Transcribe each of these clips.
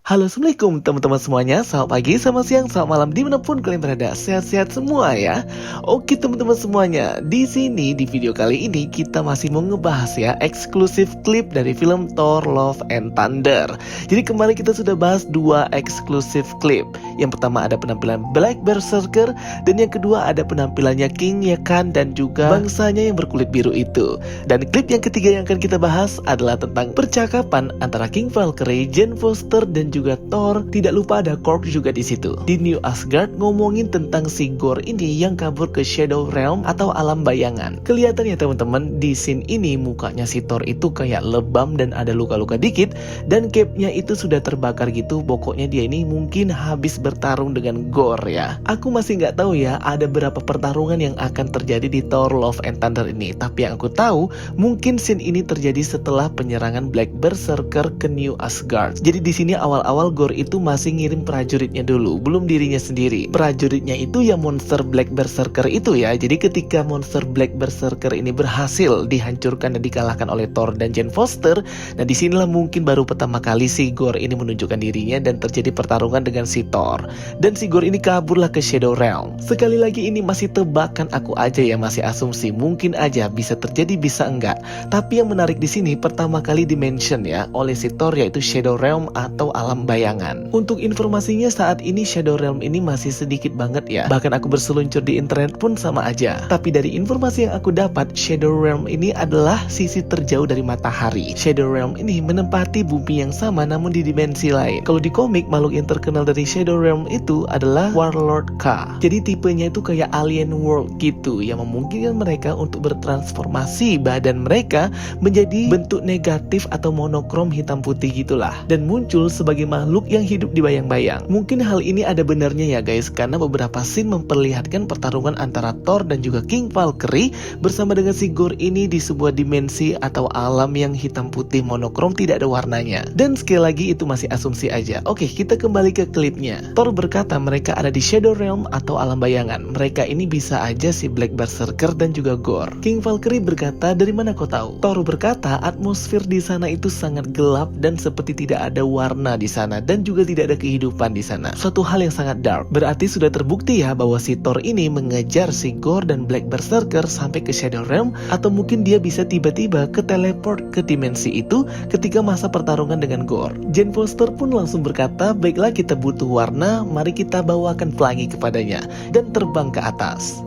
Halo, assalamualaikum teman-teman semuanya. Selamat pagi, selamat siang, selamat malam dimanapun kalian berada. Sehat-sehat semua ya. Oke teman-teman semuanya, di sini di video kali ini kita masih mau ngebahas ya eksklusif klip dari film Thor: Love and Thunder. Jadi kemarin kita sudah bahas dua eksklusif klip. Yang pertama ada penampilan Black Berserker dan yang kedua ada penampilannya King Yakan dan juga bangsanya yang berkulit biru itu. Dan klip yang ketiga yang akan kita bahas adalah tentang percakapan antara King Valkyrie, Jane Foster dan juga Thor. Tidak lupa ada Korg juga di situ. Di New Asgard ngomongin tentang si Gorr ini yang kabur ke Shadow Realm atau alam bayangan. Kelihatan ya teman-teman, di scene ini mukanya si Thor itu kayak lebam dan ada luka-luka dikit dan cape-nya itu sudah terbakar gitu. Pokoknya dia ini mungkin habis bertarung dengan Gorr ya. Aku masih nggak tahu ya ada berapa pertarungan yang akan terjadi di Thor: Love and Thunder ini. Tapi yang aku tahu mungkin scene ini terjadi setelah penyerangan Black Berserker ke New Asgard. Jadi di sini awal-awal Gorr itu masih ngirim prajuritnya dulu, belum dirinya sendiri. Prajuritnya itu ya monster Black Berserker itu ya. Jadi ketika monster Black Berserker ini berhasil dihancurkan dan dikalahkan oleh Thor dan Jane Foster, nah disinilah mungkin baru pertama kali si Gorr ini menunjukkan dirinya dan terjadi pertarungan dengan si Thor. Dan si Gorr ini kaburlah ke Shadow Realm. Sekali lagi ini masih tebakan aku aja ya, masih asumsi. Mungkin aja bisa terjadi, bisa enggak. Tapi yang menarik di sini pertama kali di-mention ya oleh si Thor yaitu Shadow Realm atau alam bayangan. Untuk informasinya saat ini Shadow Realm ini masih sedikit banget ya. Bahkan aku berseluncur di internet pun sama aja. Tapi dari informasi yang aku dapat, Shadow Realm ini adalah sisi terjauh dari matahari. Shadow Realm ini menempati bumi yang sama namun di dimensi lain. Kalau di komik, makhluk yang terkenal dari Shadow Realm itu adalah Warlord K. Jadi tipenya itu kayak alien world gitu yang memungkinkan mereka untuk bertransformasi badan mereka menjadi bentuk negatif atau monokrom hitam putih gitulah, dan muncul sebagai makhluk yang hidup di bayang-bayang. Mungkin hal ini ada benarnya ya guys, karena beberapa scene memperlihatkan pertarungan antara Thor dan juga King Valkyrie bersama dengan si Gorr ini di sebuah dimensi atau alam yang hitam putih monokrom, tidak ada warnanya. Dan sekali lagi itu masih asumsi aja. Oke, kita kembali ke klipnya. Thor berkata mereka ada di Shadow Realm atau alam bayangan. Mereka ini bisa aja si Black Berserker dan juga Gorr. King Valkyrie berkata, dari mana kau tahu? Thor berkata, atmosfer di sana itu sangat gelap dan seperti tidak ada warna di sana dan juga tidak ada kehidupan di sana. Suatu hal yang sangat dark. Berarti sudah terbukti ya bahwa si Thor ini mengejar si Gorr dan Black Berserker sampai ke Shadow Realm, atau mungkin dia bisa tiba-tiba ke teleport ke dimensi itu ketika masa pertarungan dengan Gorr. Jane Foster pun langsung berkata, baiklah kita butuh warna, mari kita bawakan pelangi kepadanya dan terbang ke atas.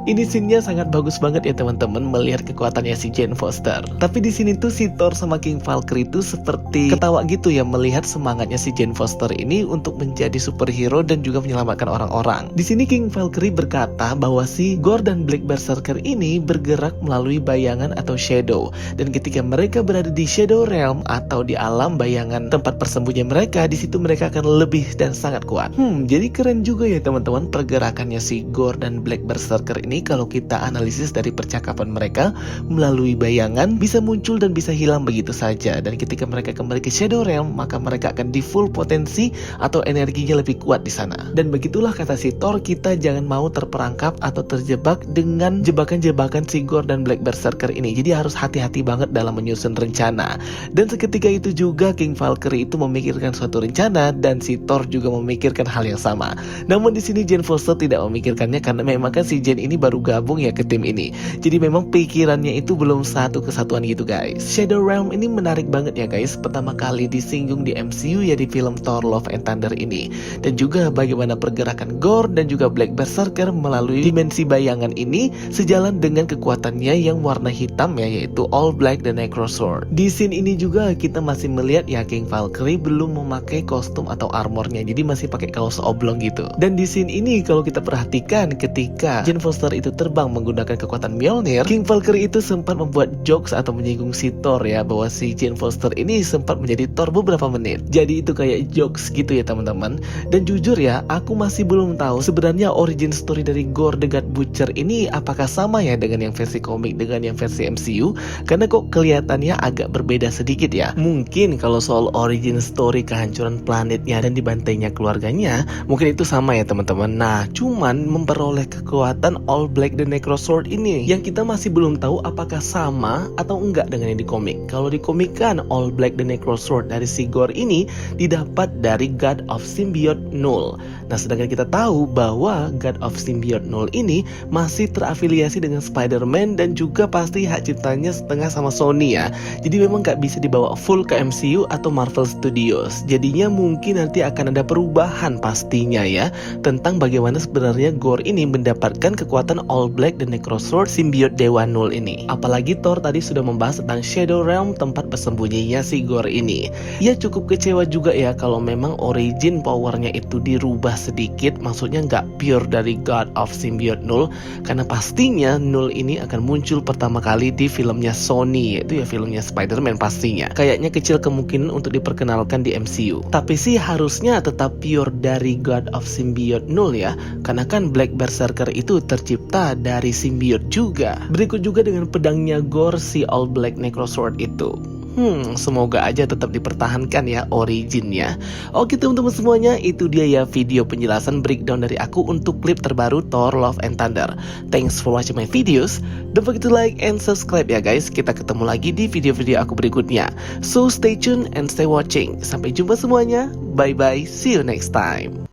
Ini scene-nya sangat bagus banget ya teman-teman, melihat kekuatannya si Jane Foster. Tapi di sini tuh si Thor sama King Valkyrie itu seperti ketawa gitu ya melihat semangatnya si Jane Foster ini untuk menjadi superhero dan juga menyelamatkan orang-orang. Di sini King Valkyrie berkata bahwa si Gorr dan Black Berserker ini bergerak melalui bayangan atau shadow, dan ketika mereka berada di Shadow Realm atau di alam bayangan tempat persembunyian mereka, di situ mereka akan lebih dan sangat kuat. Jadi keren juga ya teman-teman pergerakannya si Gorr dan Black Berserker ini. Kalau kita analisis dari percakapan mereka melalui bayangan, bisa muncul dan bisa hilang begitu saja. Dan ketika mereka kembali ke Shadow Realm, maka mereka akan di full potensi atau energinya lebih kuat di sana. Dan begitulah kata si Thor, kita jangan mau terperangkap atau terjebak dengan jebakan-jebakan si Gorr dan Black Berserker ini. Jadi harus hati-hati banget dalam menyusun rencana. Dan seketika itu juga King Valkyrie itu memikirkan suatu rencana dan si Thor juga memikirkan hal yang sama. Namun di sini Jane Foster tidak memikirkannya karena memang kan si Jane ini baru gabung ya ke tim ini. Jadi memang pikirannya itu belum satu kesatuan gitu guys. Shadow Realm ini menarik banget ya guys. Pertama kali disinggung di MCU ya di film Thor: Love and Thunder ini. Dan juga bagaimana pergerakan Gorr dan juga Black Berserker melalui dimensi bayangan ini sejalan dengan kekuatannya yang warna hitam ya, yaitu All Black dan Necro Sword. Di scene ini juga kita masih melihat ya King Valkyrie belum memakai kostum atau armornya. Jadi masih pakai kaos oblong gitu. Dan di scene ini kalau kita perhatikan ketika Jane Foster itu terbang menggunakan kekuatan Mjolnir, King Valkyrie itu sempat membuat jokes atau menyinggung si Thor ya, bahwa si Jane Foster ini sempat menjadi Thor beberapa menit. Jadi itu kayak jokes gitu ya teman-teman. Dan jujur ya, aku masih belum tahu sebenarnya origin story dari Gorr the God Butcher ini apakah sama ya dengan yang versi komik dengan yang versi MCU, karena kok kelihatannya agak berbeda sedikit ya. Mungkin kalau soal origin story kehancuran planetnya dan dibantainya keluarganya, mungkin itu sama ya teman-teman. Nah, cuman memperoleh kekuatan All All Black the Necrosword ini, yang kita masih belum tahu apakah sama atau enggak dengan yang di komik. Kalau di komik kan All Black the Necrosword dari si Gore ini didapat dari God of Symbiote Null. Nah, sedangkan kita tahu bahwa God of Symbiote Null ini masih terafiliasi dengan Spider-Man dan juga pasti hak ciptanya setengah sama Sony ya. Jadi memang gak bisa dibawa full ke MCU atau Marvel Studios. Jadinya mungkin nanti akan ada perubahan pastinya ya tentang bagaimana sebenarnya Gore ini mendapatkan kekuatan All Black the Necrosword Symbiote Dewa Null ini. Apalagi Thor tadi sudah membahas tentang Shadow Realm, tempat bersembunyinya si Gore ini. Ya cukup kecewa juga ya kalau memang origin powernya itu dirubah sedikit, maksudnya nggak pure dari God of Symbiote Null, karena pastinya Null ini akan muncul pertama kali di filmnya Sony, yaitu ya filmnya Spider-Man pastinya. Kayaknya kecil kemungkinan untuk diperkenalkan di MCU. Tapi sih harusnya tetap pure dari God of Symbiote Null ya, karena kan Black Berserker itu tercipta dari symbiote juga. Berikut juga dengan pedangnya Gore si All Black Necrosword itu. Semoga aja tetap dipertahankan ya originnya. Oke teman-teman semuanya, itu dia ya video penjelasan breakdown dari aku untuk klip terbaru Thor Love and Thunder. Thanks for watching my videos. Don't forget to like and subscribe ya guys. Kita ketemu lagi di video-video aku berikutnya. So stay tuned and stay watching. Sampai jumpa semuanya. Bye bye. See you next time.